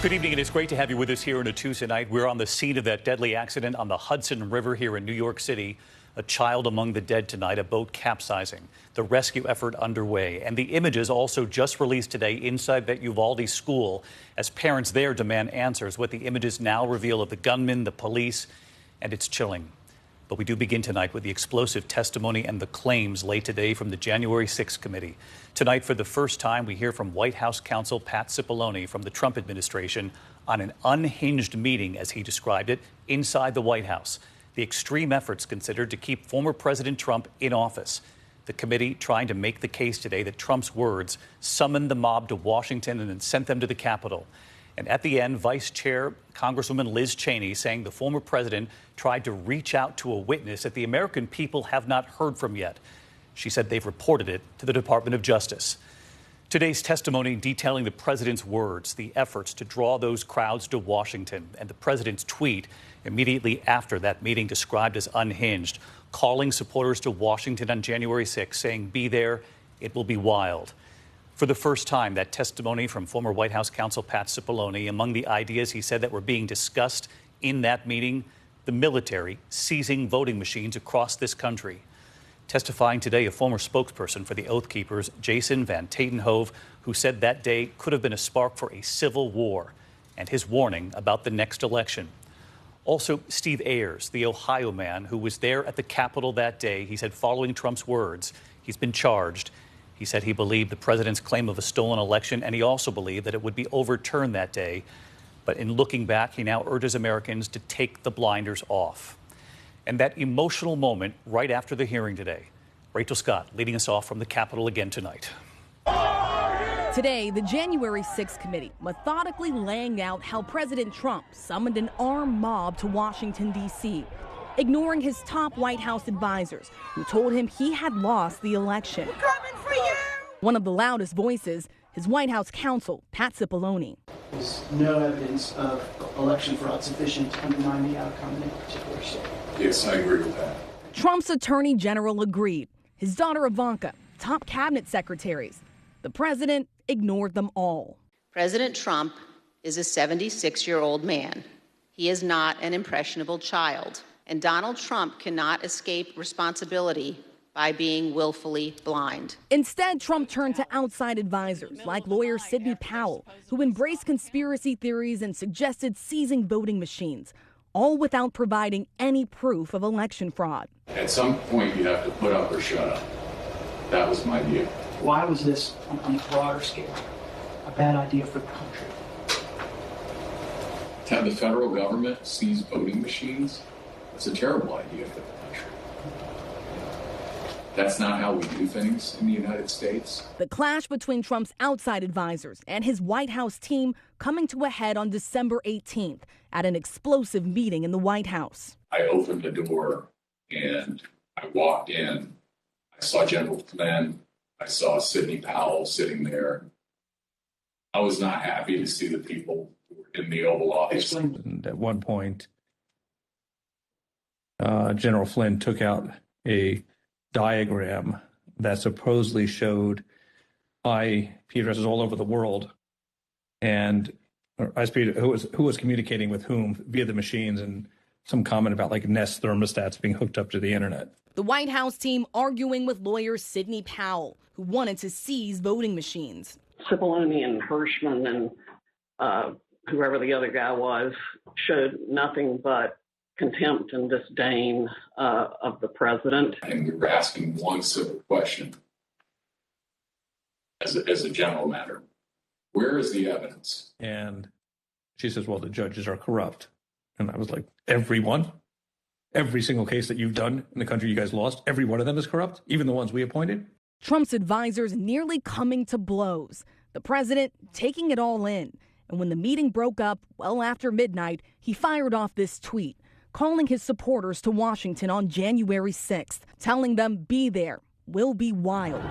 Good evening, and it's great to have you with us here on a Tuesday night. We're on the scene of that deadly accident on the Hudson River here in New York City. A child among the dead tonight, a boat capsizing. The rescue effort underway. And the images also just released today inside that Uvalde school as parents there demand answers. What the images now reveal of the gunman, the police, and it's chilling. But we do begin tonight with the explosive testimony and the claims laid today from the January 6th committee. Tonight, for the first time, we hear from White House counsel Pat Cipollone from the Trump administration on an unhinged meeting, as he described it, inside the White House. The extreme efforts considered to keep former President Trump in office. The committee trying to make the case today that Trump's words summoned the mob to Washington and then sent them to the Capitol. And at the end, Vice Chair Congresswoman Liz Cheney saying the former president tried to reach out to a witness that the American people have not heard from yet. She said they've reported it to the Department of Justice. Today's testimony detailing the president's words, the efforts to draw those crowds to Washington, and the president's tweet immediately after that meeting described as unhinged, calling supporters to Washington on January 6th, saying, "Be there, it will be wild." For the first time, that testimony from former White House counsel Pat Cipollone, among the ideas he said that were being discussed in that meeting, the military seizing voting machines across this country. Testifying today, a former spokesperson for the Oath Keepers, Jason Van Tatenhove, who said that day could have been a spark for a civil war, and his warning about the next election. Also, Steve Ayers, the Ohio man who was there at the Capitol that day, he said following Trump's words, he's been charged. He said he believed the president's claim of a stolen election, and he also believed that it would be overturned that day. But in looking back, he now urges Americans to take the blinders off. And that emotional moment right after the hearing today. Rachel Scott leading us off from the Capitol again tonight. Today, the January 6th committee methodically laying out how President Trump summoned an armed mob to Washington, D.C., ignoring his top White House advisors who told him he had lost the election. We're coming for you! One of the loudest voices, his White House counsel, Pat Cipollone. There's no evidence of election fraud sufficient to undermine the outcome in any particular state. Yes, I agree with that. Trump's attorney general agreed. His daughter Ivanka, top cabinet secretaries. The president ignored them all. President Trump is a 76-year-old man. He is not an impressionable child. And Donald Trump cannot escape responsibility by being willfully blind. Instead, Trump turned to outside advisors like lawyer Sidney Powell, who embraced conspiracy theories and suggested seizing voting machines, all without providing any proof of election fraud. At some point, you have to put up or shut up. That was my view. Why was this, on a broader scale, a bad idea for the country? To have the federal government seize voting machines, it's a terrible idea for the country. That's not how we do things in the United States. The clash between Trump's outside advisors and his White House team coming to a head on December 18th at an explosive meeting in the White House. I opened the door and I walked in. I saw General Flynn. I saw Sidney Powell sitting there. I was not happy to see the people who were in the Oval Office. And at one point, General Flynn took out a diagram that supposedly showed IP addresses all over the world, and who was communicating with whom via the machines, and some comment about like Nest thermostats being hooked up to the internet. The White House team arguing with lawyer Sidney Powell, who wanted to seize voting machines. Cipollone and Hirschman and whoever the other guy was showed nothing but contempt and disdain of the president. And we were asking one simple question as a general matter. Where is the evidence? And she says, well, the judges are corrupt. And I was like, everyone? Every single case that you've done in the country you guys lost, every one of them is corrupt, even the ones we appointed? Trump's advisors nearly coming to blows. The president taking it all in. And when the meeting broke up well after midnight, he fired off this tweet, calling his supporters to Washington on January 6th, telling them, be there, will be wild.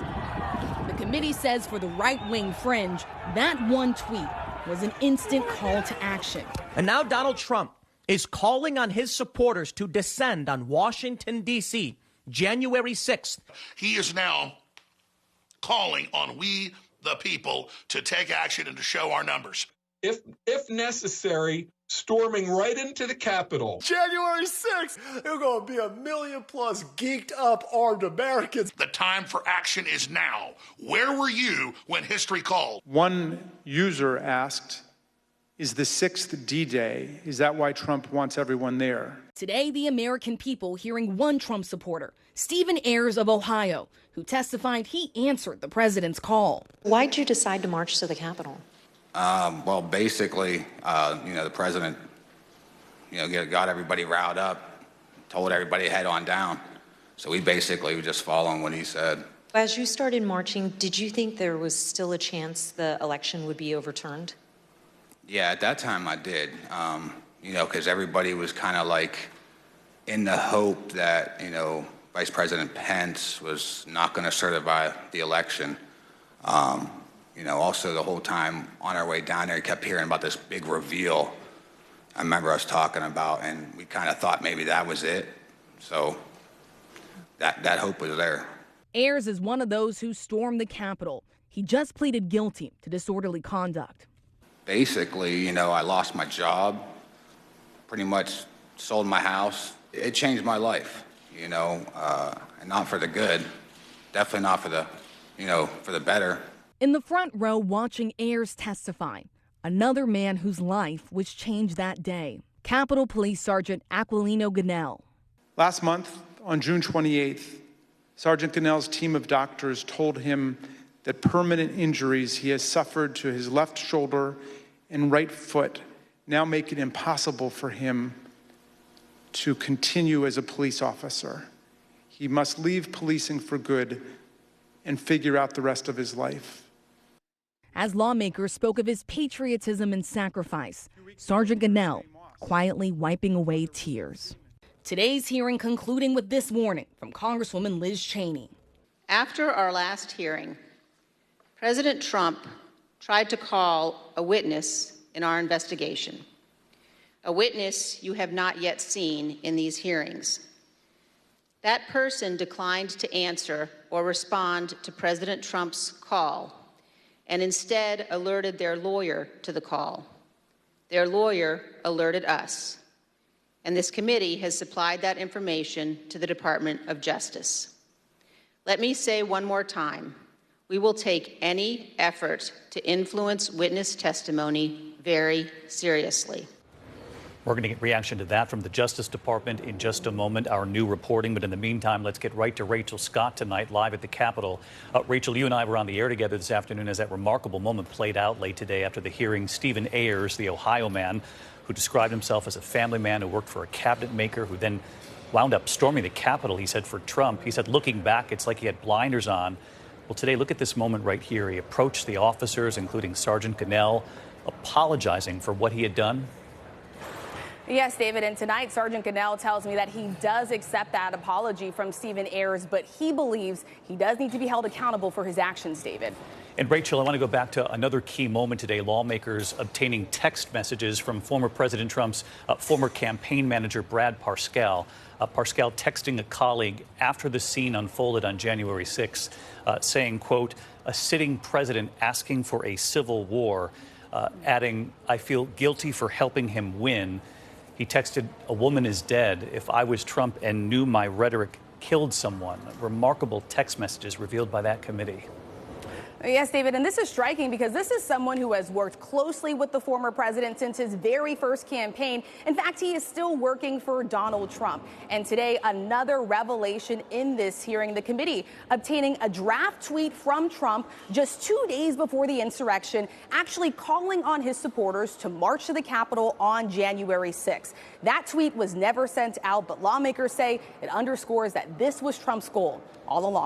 The committee says for the right-wing fringe, that one tweet was an instant call to action. And now Donald Trump is calling on his supporters to descend on Washington, D.C., January 6th. He is now calling on we, the people, to take action and to show our numbers. if necessary, storming right into the Capitol. January 6th, there's going to be 1 million plus geeked up armed Americans. The time for action is now. Where were you when history called? One user asked, is the 6th D-Day? Is that why Trump wants everyone there? Today, the American people hearing one Trump supporter, Stephen Ayers of Ohio, who testified he answered the president's call. Why'd you decide to march to the Capitol? Well, basically, the president, got everybody riled up, told everybody to head on down. So we basically were just following what he said. As you started marching, did you think there was still a chance the election would be overturned? Yeah, at that time I did, because everybody was kind of like in the hope that, Vice President Pence was not going to certify the election. Also the whole time on our way down there, we kept hearing about this big reveal I remember us talking about, and we kind of thought maybe that was it. So that hope was there. Ayers is one of those who stormed the Capitol. He just pleaded guilty to disorderly conduct. Basically, I lost my job, pretty much sold my house. It changed my life, and not for the good, definitely not for the better. In the front row watching Ayers testify, another man whose life was changed that day, Capitol Police Sergeant 𝗦𝘂𝗯𝗀𝗰𝗿. Last month, on June 28th, Sergeant Ganiel's team of doctors told him that permanent injuries he has suffered to his left shoulder and right foot now make it impossible for him to continue as a police officer. He must leave policing for good and figure out the rest of his life. As lawmakers spoke of his patriotism and sacrifice, Sergeant Ganiel quietly wiping away tears. Today's hearing concluding with this warning from Congresswoman Liz Cheney. After our last hearing, President Trump tried to call a witness in our investigation, a witness you have not yet seen in these hearings. That person declined to answer or respond to President Trump's call and instead alerted their lawyer to the call. Their lawyer alerted us, and this committee has supplied that information to the Department of Justice. Let me say one more time, we will take any effort to influence witness testimony very seriously. We're going to get reaction to that from the Justice Department in just a moment, our new reporting. But in the meantime, let's get right to Rachel Scott tonight, live at the Capitol. Rachel, you and I were on the air together this afternoon as that remarkable moment played out late today after the hearing. Stephen Ayers, the Ohio man who described himself as a family man who worked for a cabinet maker, who then wound up storming the Capitol, he said, for Trump. He said, looking back, it's like he had blinders on. Well, today, look at this moment right here. He approached the officers, including Sergeant Ganiel, apologizing for what he had done. Yes, David, and tonight Sergeant Ganiel tells me that he does accept that apology from Stephen Ayers, but he believes he does need to be held accountable for his actions, David. And Rachel, I want to go back to another key moment today. Lawmakers obtaining text messages from former President Trump's former campaign manager, Brad Parscale. Parscale texting a colleague after the scene unfolded on January 6th, saying, quote, a sitting president asking for a civil war, adding, I feel guilty for helping him win. He texted, a woman is dead. If I was Trump and knew my rhetoric killed someone. Remarkable text messages revealed by that committee. Yes, David, and this is striking because this is someone who has worked closely with the former president since his very first campaign. In fact, he is still working for Donald Trump. And today, another revelation in this hearing, the committee obtaining a draft tweet from Trump just 2 days before the insurrection, actually calling on his supporters to march to the Capitol on January 6th. That tweet was never sent out, but lawmakers say it underscores that this was Trump's goal all along.